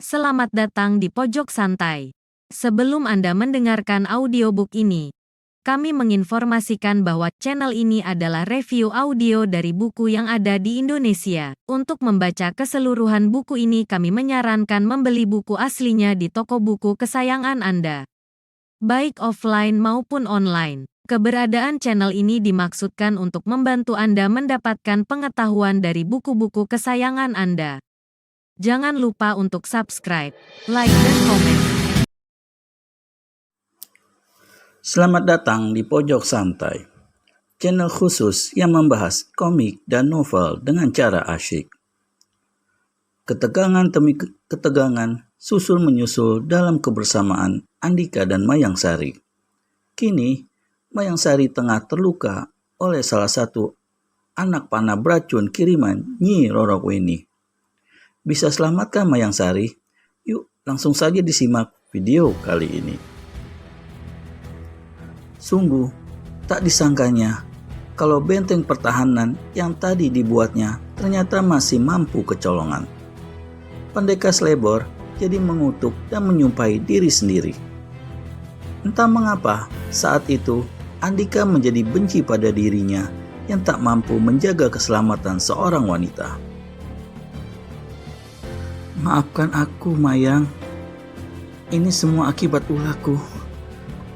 Selamat datang di Pojok Santai. Sebelum Anda mendengarkan audiobook ini, kami menginformasikan bahwa channel ini adalah review audio dari buku yang ada di Indonesia. Untuk membaca keseluruhan buku ini, kami menyarankan membeli buku aslinya di toko buku kesayangan Anda, baik offline maupun online. Keberadaan channel ini dimaksudkan untuk membantu Anda mendapatkan pengetahuan dari buku-buku kesayangan Anda. Jangan lupa untuk subscribe, like, dan komen. Selamat datang di Pojok Santai, channel khusus yang membahas komik dan novel dengan cara asyik. Ketegangan demi ketegangan susul-menyusul dalam kebersamaan Andika dan Mayang Sari. Kini, Mayang Sari tengah terluka oleh salah satu anak panah beracun kiriman Nyi Roro Weni. Bisa selamatkan Mayang Sari? Yuk langsung saja disimak video kali ini. Sungguh tak disangkanya kalau benteng pertahanan yang tadi dibuatnya ternyata masih mampu kecolongan. Pendekar Slebor jadi mengutuk dan menyumpahi diri sendiri. Entah mengapa saat itu Andika menjadi benci pada dirinya yang tak mampu menjaga keselamatan seorang wanita. Maafkan aku, Mayang. Ini semua akibat ulahku.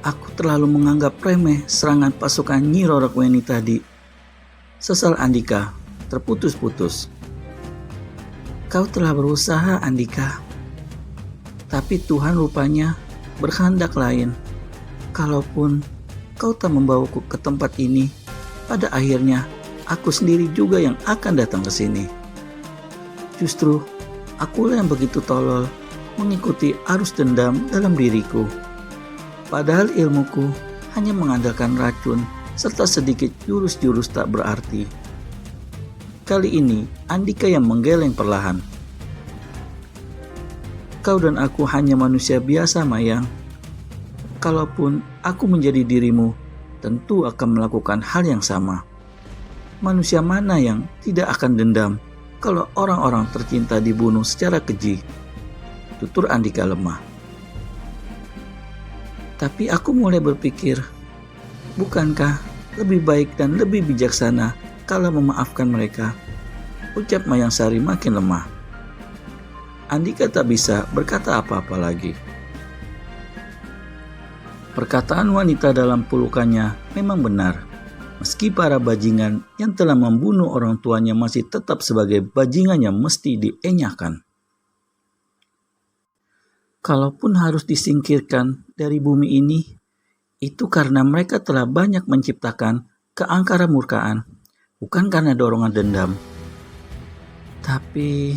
Aku terlalu menganggap remeh serangan pasukan Nyi Roro Weni tadi. Sesal Andika terputus-putus. Kau telah berusaha, Andika. Tapi Tuhan rupanya berkehendak lain. Kalaupun kau tak membawaku ke tempat ini, pada akhirnya aku sendiri juga yang akan datang ke sini. Justru akulah yang begitu tolol mengikuti arus dendam dalam diriku. Padahal ilmuku hanya mengandalkan racun serta sedikit jurus-jurus tak berarti. Kali ini Andika yang menggeleng perlahan. Kau dan aku hanya manusia biasa, Mayang. Kalaupun aku menjadi dirimu, tentu akan melakukan hal yang sama. Manusia mana yang tidak akan dendam kalau orang-orang tercinta dibunuh secara keji? Tutur Andika lemah. Tapi aku mulai berpikir, bukankah lebih baik dan lebih bijaksana kalau memaafkan mereka? Ucap Mayang Sari makin lemah. Andika tak bisa berkata apa-apa lagi. Perkataan wanita dalam pelukannya memang benar. Meski para bajingan yang telah membunuh orang tuanya masih tetap sebagai bajingan yang mesti dienyahkan. Kalaupun harus disingkirkan dari bumi ini, itu karena mereka telah banyak menciptakan keangkara murkaan, bukan karena dorongan dendam. Tapi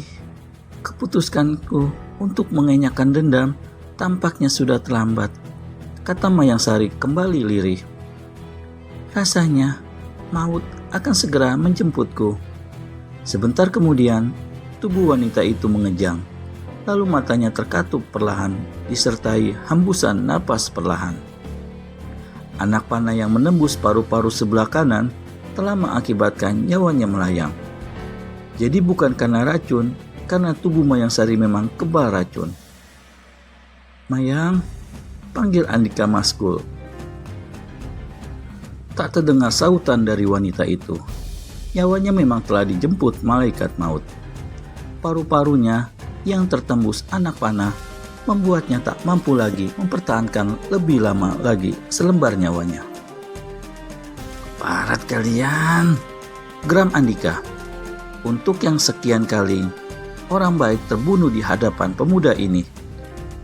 keputusanku untuk mengenyahkan dendam tampaknya sudah terlambat, kata Mayang Sari kembali lirih. Rasanya maut akan segera menjemputku. Sebentar kemudian, tubuh wanita itu mengejang. Lalu matanya terkatup perlahan, disertai hembusan napas perlahan. Anak panah yang menembus paru-paru sebelah kanan telah mengakibatkan nyawanya melayang. Jadi bukan karena racun, karena tubuh Mayang Sari memang kebal racun. Mayang, panggil Andika maskul. Tak terdengar sautan dari wanita itu. Nyawanya memang telah dijemput malaikat maut. Paru-parunya yang tertembus anak panah membuatnya tak mampu lagi mempertahankan lebih lama lagi selembar nyawanya. Parat kalian, geram Andika. Untuk yang sekian kali, orang baik terbunuh di hadapan pemuda ini.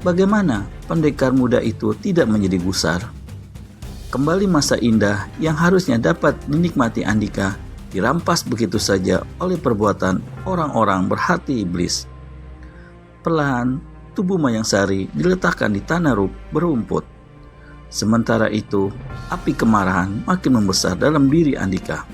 Bagaimana pendekar muda itu tidak menjadi gusar? Kembali masa indah yang harusnya dapat dinikmati Andika dirampas begitu saja oleh perbuatan orang-orang berhati iblis. Perlahan, tubuh Mayang Sari diletakkan di tanah berumput. Sementara itu, api kemarahan makin membesar dalam diri Andika.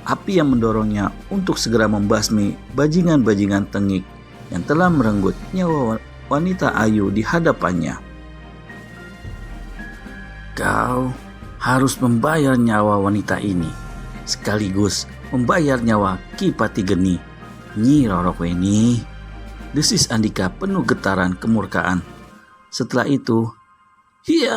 Api yang mendorongnya untuk segera membasmi bajingan-bajingan tengik yang telah merenggut nyawa wanita ayu di hadapannya. Kau harus membayar nyawa wanita ini, sekaligus membayar nyawa Ki Pati Geni, Nyi Roro Weni. desis Andika penuh getaran kemurkaan. Setelah itu, hiat!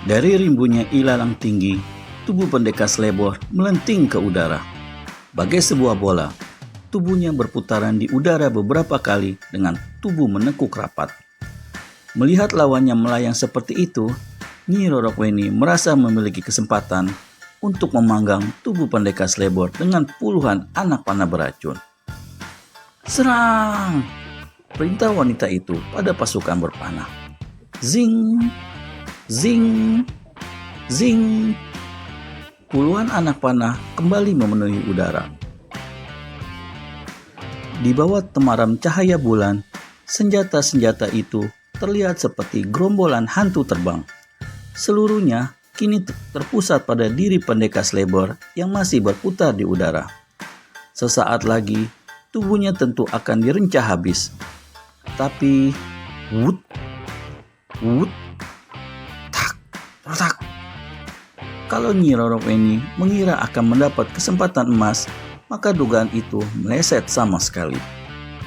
Dari rimbunnya ilalang tinggi, tubuh pendekar Slebor melenting ke udara. Bagai sebuah bola, tubuhnya berputaran di udara beberapa kali dengan tubuh menekuk rapat. Melihat lawannya melayang seperti itu, Nyi Rorokweni merasa memiliki kesempatan untuk memanggang tubuh pendekar Slebor dengan puluhan anak panah beracun. Serang! Perintah wanita itu pada pasukan berpanah. Zing! Zing! Zing! Puluhan anak panah kembali memenuhi udara. Di bawah temaram cahaya bulan, senjata-senjata itu terlihat seperti gerombolan hantu terbang. Seluruhnya kini terpusat pada diri pendekar Slebor yang masih berputar di udara. Sesaat lagi, tubuhnya tentu akan direncah habis. Tapi, wut, wut, tak. Kalau Nyi Rorokweni mengira akan mendapat kesempatan emas, maka dugaan itu meleset sama sekali.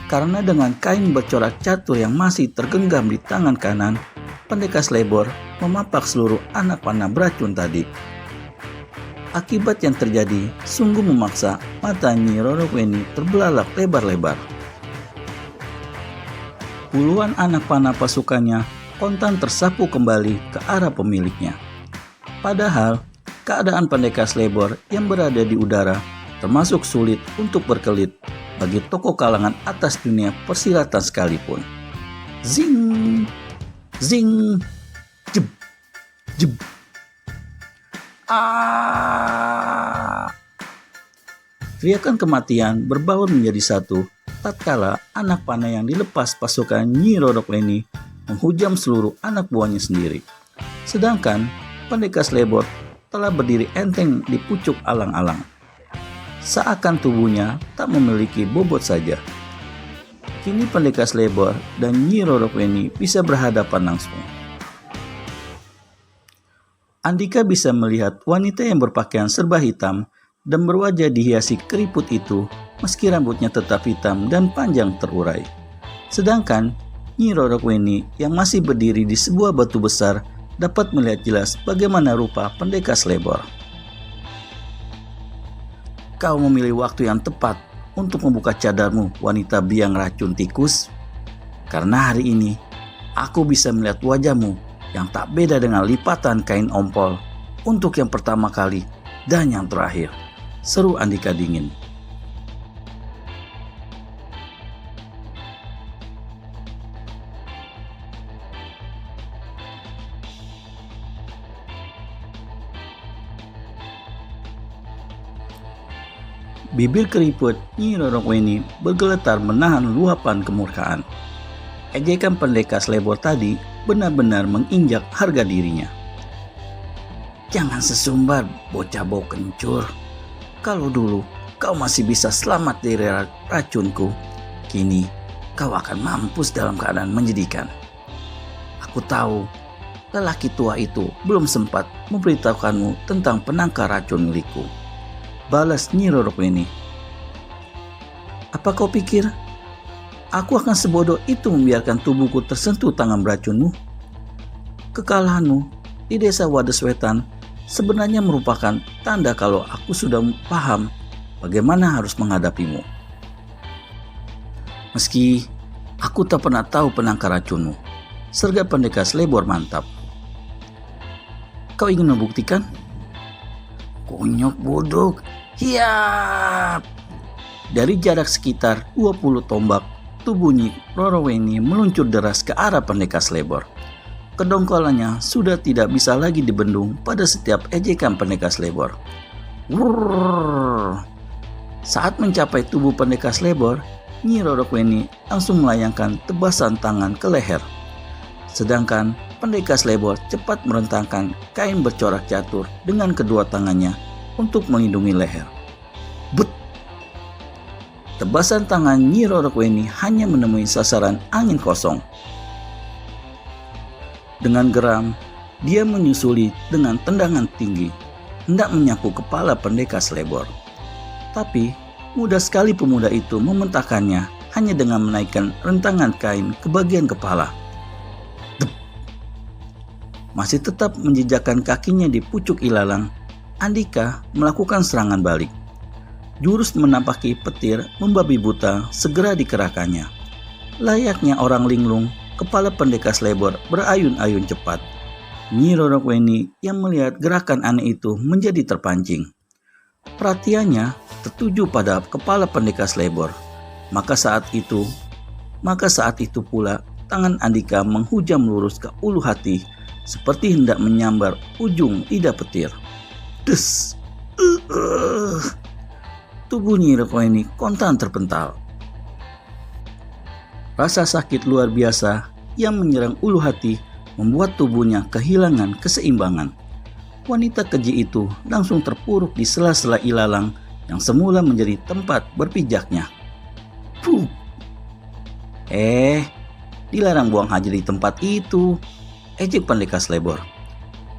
Karena dengan kain bercorak catur yang masih tergenggam di tangan kanan, pendekar Slebor memapak seluruh anak panah beracun tadi. Akibat yang terjadi sungguh memaksa mata Nyi Rorokweni terbelalak lebar-lebar. Puluhan anak panah pasukannya kontan tersapu kembali ke arah pemiliknya. Padahal, keadaan pendekar Slebor yang berada di udara termasuk sulit untuk berkelit bagi tokoh kalangan atas dunia persilatan sekalipun. Zing! Zing! Jeb! Jeb! Ah! Teriakan kematian berbaur menjadi satu tatkala anak panah yang dilepas pasukan Nyi Rorokweni menghujam seluruh anak buahnya sendiri. Sedangkan pendekar Slebor telah berdiri enteng di pucuk alang-alang. Seakan tubuhnya tak memiliki bobot saja. Kini pendekar Slebor dan Nyi Rorokweni bisa berhadapan langsung. Andika bisa melihat wanita yang berpakaian serba hitam dan berwajah dihiasi keriput itu meski rambutnya tetap hitam dan panjang terurai. Sedangkan Nyi Rorokweni yang masih berdiri di sebuah batu besar dapat melihat jelas bagaimana rupa pendekar Slebor. Kau memilih waktu yang tepat untuk membuka cadarmu, wanita biang racun tikus. Karena hari ini, aku bisa melihat wajahmu yang tak beda dengan lipatan kain ompol untuk yang pertama kali dan yang terakhir, seru Andika dingin. Bibir keriput Nyi Rorokweni bergeletar menahan luapan kemurkaan. Ejekan pendekar Slebor tadi benar-benar menginjak harga dirinya. Jangan sesumbar, bocah bau kencur. Kalau dulu kau masih bisa selamat dari racunku, kini kau akan mampus dalam keadaan menyedihkan. Aku tahu lelaki tua itu belum sempat memberitahukanmu tentang penangkar racun milikku. Balas Nyi Rorokweni. Apa kau pikir aku akan sebodoh itu membiarkan tubuhku tersentuh tangan beracunmu? Kekalahanmu di desa Wadeswetan sebenarnya merupakan tanda kalau aku sudah paham bagaimana harus menghadapimu. Meski aku tak pernah tahu penangkar racunmu, sergap pendekar Slebor mantap. Kau ingin membuktikan? Konyok bodoh. Hiap! Dari jarak sekitar 20 tombak, tubuh Nyi Rorokweni meluncur deras ke arah pendekar Slebor. Kedongkolannya sudah tidak bisa lagi dibendung pada setiap ejekan pendekar Slebor. Wurr. Saat mencapai tubuh pendekar Slebor, Nyi Rorokweni langsung melayangkan tebasan tangan ke leher. Sedangkan pendekar Slebor cepat merentangkan kain bercorak catur dengan kedua tangannya untuk melindungi leher. But! tebasan tangan Nyi Rorokueni hanya menemui sasaran angin kosong. Dengan geram, dia menyusuli dengan tendangan tinggi, hendak menyapu kepala pendekar Slebor. Tapi, mudah sekali pemuda itu mementahkannya hanya dengan menaikkan rentangan kain ke bagian kepala. Dep. Masih tetap menjejakkan kakinya di pucuk ilalang, Andika melakukan serangan balik. Jurus menampaki petir membabi buta segera dikerahkannya. Layaknya orang linglung, kepala pendekar Slebor berayun-ayun cepat. Nyi Rorokueni yang melihat gerakan aneh itu menjadi terpancing. Perhatiannya tertuju pada kepala pendekar Slebor. Maka saat itu pula tangan Andika menghujam lurus ke ulu hati seperti hendak menyambar ujung lidah petir. Des! Tubuh Nyi Rorokueni kontan terpental. Rasa sakit luar biasa yang menyerang ulu hati membuat tubuhnya kehilangan keseimbangan. Wanita keji itu langsung terpuruk di sela-sela ilalang yang semula menjadi tempat berpijaknya. Puh. Dilarang buang haji di tempat itu, ejek pendekar Slebor.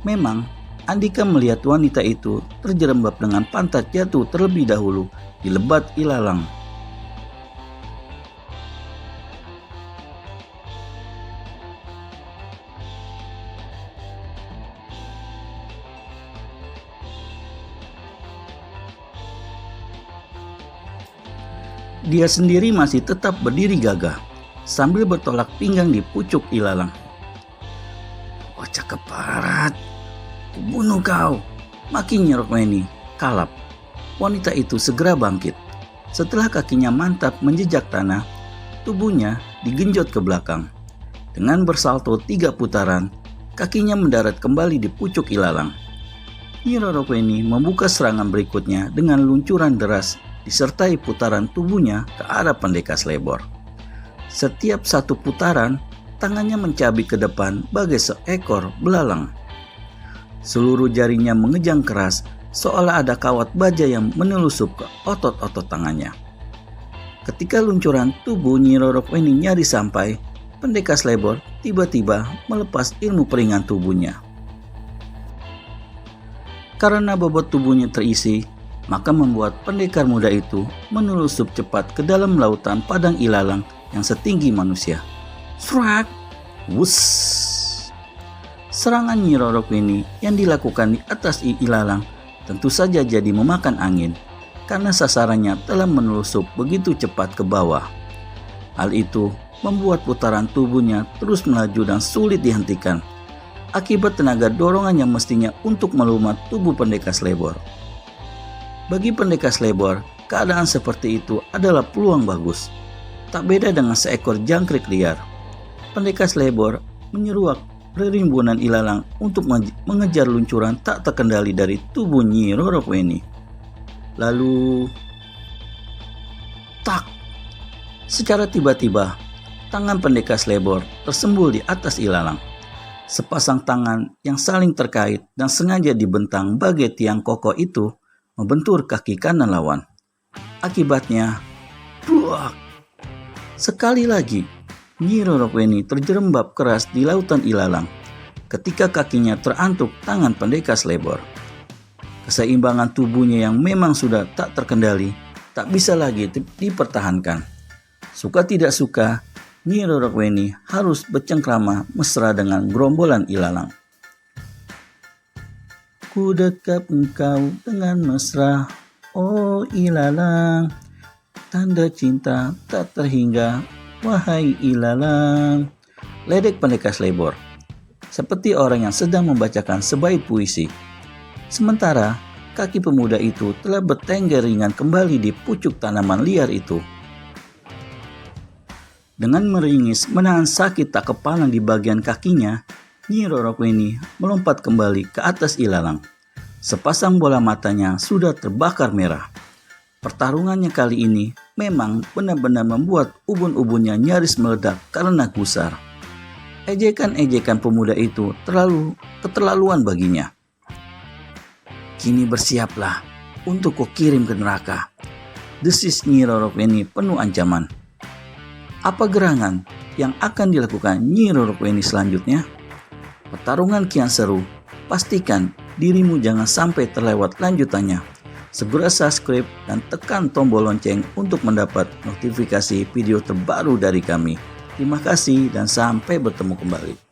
Memang, Andika melihat wanita itu terjerembab dengan pantat jatuh terlebih dahulu di lebat ilalang. Dia sendiri masih tetap berdiri gagah sambil bertolak pinggang di pucuk ilalang. Bocah keparat, kubunuh kau, maki Nyi Rorokueni kalap. Wanita itu segera bangkit. Setelah kakinya mantap menjejak tanah, tubuhnya digenjot ke belakang. Dengan bersalto 3 putaran, kakinya mendarat kembali di pucuk ilalang. Nyi Rorokueni membuka serangan berikutnya dengan luncuran deras disertai putaran tubuhnya ke arah pendekar Slebor. Setiap satu putaran, tangannya mencabik ke depan bagai seekor belalang. Seluruh jarinya mengejang keras seolah ada kawat baja yang menelusup ke otot-otot tangannya. Ketika luncuran tubuh Nyi Rorokueni nyaris sampai, pendekar Slebor tiba-tiba melepas ilmu peringan tubuhnya. Karena bobot tubuhnya terisi, maka membuat pendekar muda itu menelusup cepat ke dalam lautan padang ilalang yang setinggi manusia. Srak! Wus! Serangan Nyi Rorokueni yang dilakukan di atas ilalang tentu saja jadi memakan angin karena sasarannya telah menelusup begitu cepat ke bawah. Hal itu membuat putaran tubuhnya terus melaju dan sulit dihentikan akibat tenaga dorongan yang mestinya untuk melumat tubuh pendekar Slebor. Bagi pendekar Slebor, keadaan seperti itu adalah peluang bagus. Tak beda dengan seekor jangkrik liar. Pendekar Slebor menyeruak rimbunan ilalang untuk mengejar luncuran tak terkendali dari tubuh Nyi Rorokueni. Lalu, tak! Secara tiba-tiba, tangan pendekar Slebor tersembul di atas ilalang. Sepasang tangan yang saling terkait dan sengaja dibentang bagai tiang kokoh itu membentur kaki kanan lawan. Akibatnya, buak! Sekali lagi, Nyi Rorokueni terjerembab keras di lautan ilalang ketika kakinya terantuk tangan pendekar Slebor. Keseimbangan tubuhnya yang memang sudah tak terkendali, tak bisa lagi dipertahankan. Suka tidak suka, Nyi Rorokueni harus bercengkrama mesra dengan gerombolan ilalang. Ku dekap engkau dengan mesra, oh ilalang, tanda cinta tak terhingga, wahai ilalang. Ledek pendekar Slebor, seperti orang yang sedang membacakan sebaik puisi. Sementara, kaki pemuda itu telah bertengger ringan kembali di pucuk tanaman liar itu. Dengan meringis menahan sakit tak kepalang di bagian kakinya, Nyi Rorokueni melompat kembali ke atas ilalang. Sepasang bola matanya sudah terbakar merah. Pertarungannya kali ini memang benar-benar membuat ubun-ubunnya nyaris meledak karena gusar. Ejekan-ejekan pemuda itu terlalu keterlaluan baginya. Kini bersiaplah untuk kau kirim ke neraka. desis Nyi Roro Kweni penuh ancaman. Apa gerangan yang akan dilakukan Nyi Roro Kweni selanjutnya? Pertarungan kian seru. Pastikan dirimu jangan sampai terlewat lanjutannya. Segera subscribe dan tekan tombol lonceng untuk mendapat notifikasi video terbaru dari kami. Terima kasih dan sampai bertemu kembali.